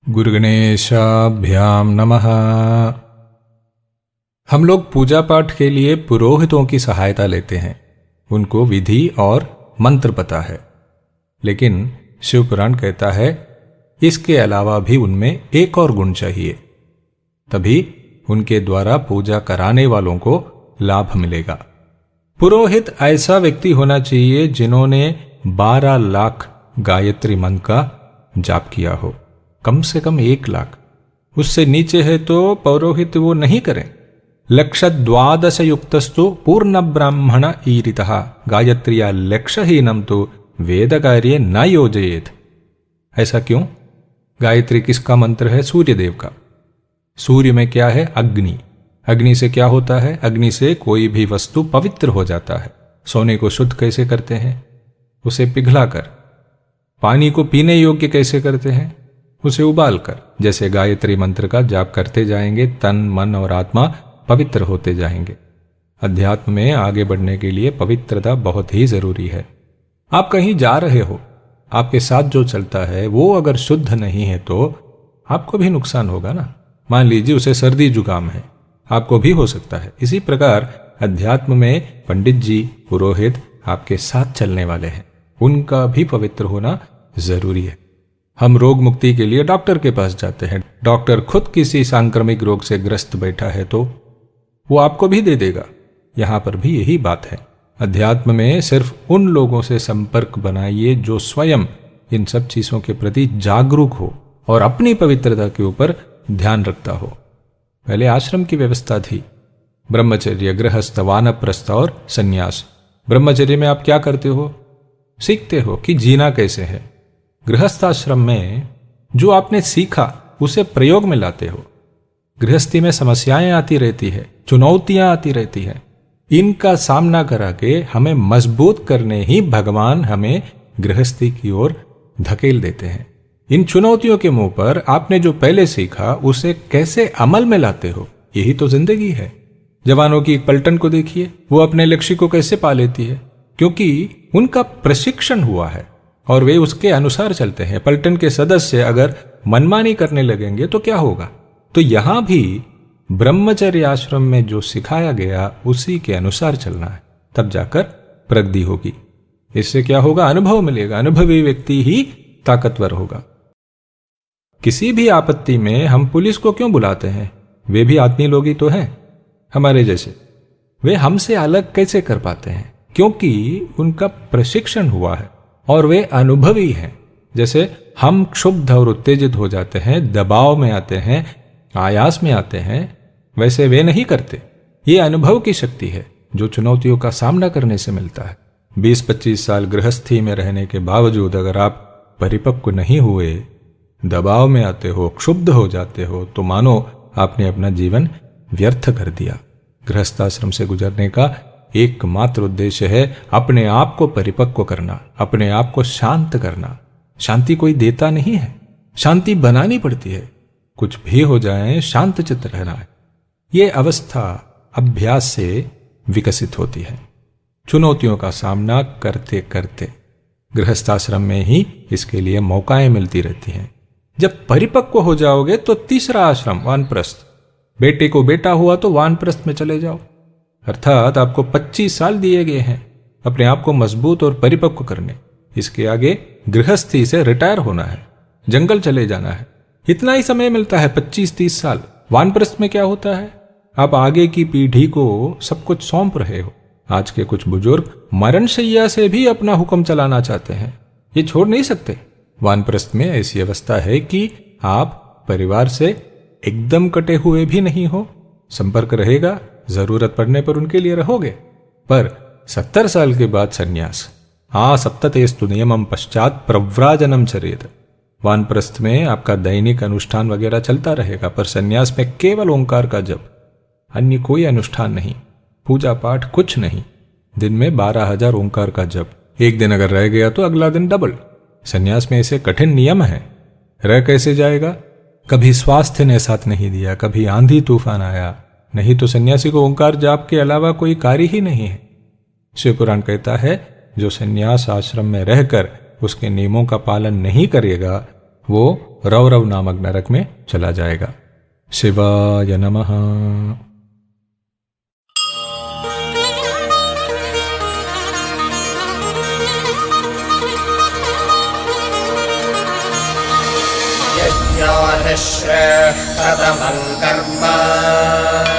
गुरुगणेशाभ्याम नमः। हम लोग पूजा पाठ के लिए पुरोहितों की सहायता लेते हैं। उनको विधि और मंत्र पता है, लेकिन शिव पुराण कहता है इसके अलावा भी उनमें एक और गुण चाहिए, तभी उनके द्वारा पूजा कराने वालों को लाभ मिलेगा। पुरोहित ऐसा व्यक्ति होना चाहिए जिन्होंने 12 लाख गायत्री मंत्र का जाप किया हो, कम से कम 1 लाख। उससे नीचे है तो पौरोहित वो नहीं करें। लक्ष 12 युक्तस्तु पूर्ण ब्राह्मण ईरितः गायत्रिया लक्षहीनम तो वेद कार्य न योजयेत। ऐसा क्यों? गायत्री किसका मंत्र है? सूर्य देव का। सूर्य में क्या है? अग्नि। अग्नि से क्या होता है? अग्नि से कोई भी वस्तु पवित्र हो जाता है। सोने को शुद्ध कैसे करते हैं? उसे पिघलाकर। पानी को पीने योग्य कैसे करते हैं? उसे उबालकर। जैसे गायत्री मंत्र का जाप करते जाएंगे, तन मन और आत्मा पवित्र होते जाएंगे। अध्यात्म में आगे बढ़ने के लिए पवित्रता बहुत ही जरूरी है। आप कहीं जा रहे हो, आपके साथ जो चलता है वो अगर शुद्ध नहीं है तो आपको भी नुकसान होगा ना। मान लीजिए उसे सर्दी जुकाम है, आपको भी हो सकता है। इसी प्रकार अध्यात्म में पंडित जी, पुरोहित आपके साथ चलने वाले हैं, उनका भी पवित्र होना जरूरी है। हम रोग मुक्ति के लिए डॉक्टर के पास जाते हैं। डॉक्टर खुद किसी सांक्रमिक रोग से ग्रस्त बैठा है तो वो आपको भी दे देगा। यहां पर भी यही बात है। अध्यात्म में सिर्फ उन लोगों से संपर्क बनाइए जो स्वयं इन सब चीजों के प्रति जागरूक हो और अपनी पवित्रता के ऊपर ध्यान रखता हो। पहले आश्रम की व्यवस्था थी, ब्रह्मचर्य, गृहस्थ, वानप्रस्थ और संन्यास। ब्रह्मचर्य में आप क्या करते हो? सीखते हो कि जीना कैसे है। गृहस्थाश्रम में जो आपने सीखा उसे प्रयोग में लाते हो। गृहस्थी में समस्याएं आती रहती है, चुनौतियां आती रहती है। इनका सामना करा के हमें मजबूत करने ही भगवान हमें गृहस्थी की ओर धकेल देते हैं। इन चुनौतियों के मुंह पर आपने जो पहले सीखा उसे कैसे अमल में लाते हो, यही तो जिंदगी है। जवानों की एक पलटन को देखिए, वो अपने लक्ष्य को कैसे पा लेती है? क्योंकि उनका प्रशिक्षण हुआ है और वे उसके अनुसार चलते हैं। पलटन के सदस्य अगर मनमानी करने लगेंगे तो क्या होगा? तो यहां भी ब्रह्मचर्य आश्रम में जो सिखाया गया उसी के अनुसार चलना है, तब जाकर प्रगति होगी। इससे क्या होगा? अनुभव मिलेगा। अनुभवी व्यक्ति ही ताकतवर होगा। किसी भी आपत्ति में हम पुलिस को क्यों बुलाते हैं? वे भी आदमी लोग ही तो हैं, हमारे जैसे। वे हमसे अलग कैसे कर पाते हैं? क्योंकि उनका प्रशिक्षण हुआ है और वे अनुभवी हैं। जैसे हम क्षुब्ध और उत्तेजित हो जाते हैं, दबाव में आते हैं, आयास में आते हैं, वैसे वे नहीं करते। ये अनुभव की शक्ति है जो चुनौतियों का सामना करने से मिलता है। 20-25 साल गृहस्थी में रहने के बावजूद अगर आप परिपक्व नहीं हुए, दबाव में आते हो, क्षुब्ध हो जाते हो, तो मानो आपने अपना जीवन व्यर्थ कर दिया। गृहस्थाश्रम से गुजरने का एकमात्र उद्देश्य है अपने आप को परिपक्व करना, अपने आप को शांत करना। शांति कोई देता नहीं है, शांति बनानी पड़ती है। कुछ भी हो जाए, शांत चित्त रहना है। यह अवस्था अभ्यास से विकसित होती है। चुनौतियों का सामना करते करते गृहस्थाश्रम में ही इसके लिए मौकाएं मिलती रहती हैं। जब परिपक्व हो जाओगे तो तीसरा आश्रम वानप्रस्थ। बेटे को बेटा हुआ तो वानप्रस्थ में चले जाओ। अर्थात आपको 25 साल दिए गए हैं अपने आप को मजबूत और परिपक्व करने। इसके आगे गृहस्थी से रिटायर होना है, जंगल चले जाना है। इतना ही समय मिलता है, 25-30 साल। वानप्रस्थ में क्या होता है? आप आगे की पीढ़ी को सब कुछ सौंप रहे हो। आज के कुछ बुजुर्ग मरणशैया से भी अपना हुक्म चलाना चाहते हैं, ये छोड़ नहीं सकते। वानप्रस्थ में ऐसी अवस्था है कि आप परिवार से एकदम कटे हुए भी नहीं हो, संपर्क रहेगा, जरूरत पड़ने पर उनके लिए रहोगे। पर 70 साल के बाद संन्यास। सप्ततेस्तु नियमम पश्चात प्रव्राजनम चरेत। वानप्रस्थ में आपका दैनिक अनुष्ठान वगैरह चलता रहेगा, पर संन्यास में केवल ओंकार का जप, अन्य कोई अनुष्ठान नहीं, पूजा पाठ कुछ नहीं। दिन में 12,000 ओंकार का जप। एक दिन अगर रह गया तो अगला दिन डबल। संन्यास में ऐसे कठिन नियम है, रह कैसे जाएगा? कभी स्वास्थ्य ने साथ नहीं दिया, कभी आंधी तूफान आया, नहीं तो सन्यासी को ओंकार जाप के अलावा कोई कार्य ही नहीं है। शिव पुराण कहता है जो सन्यास आश्रम में रहकर उसके नियमों का पालन नहीं करेगा वो रौरव नामक नरक में चला जाएगा। शिवाय नमः। यज्ञो हि श्रेष्ठतमं कर्म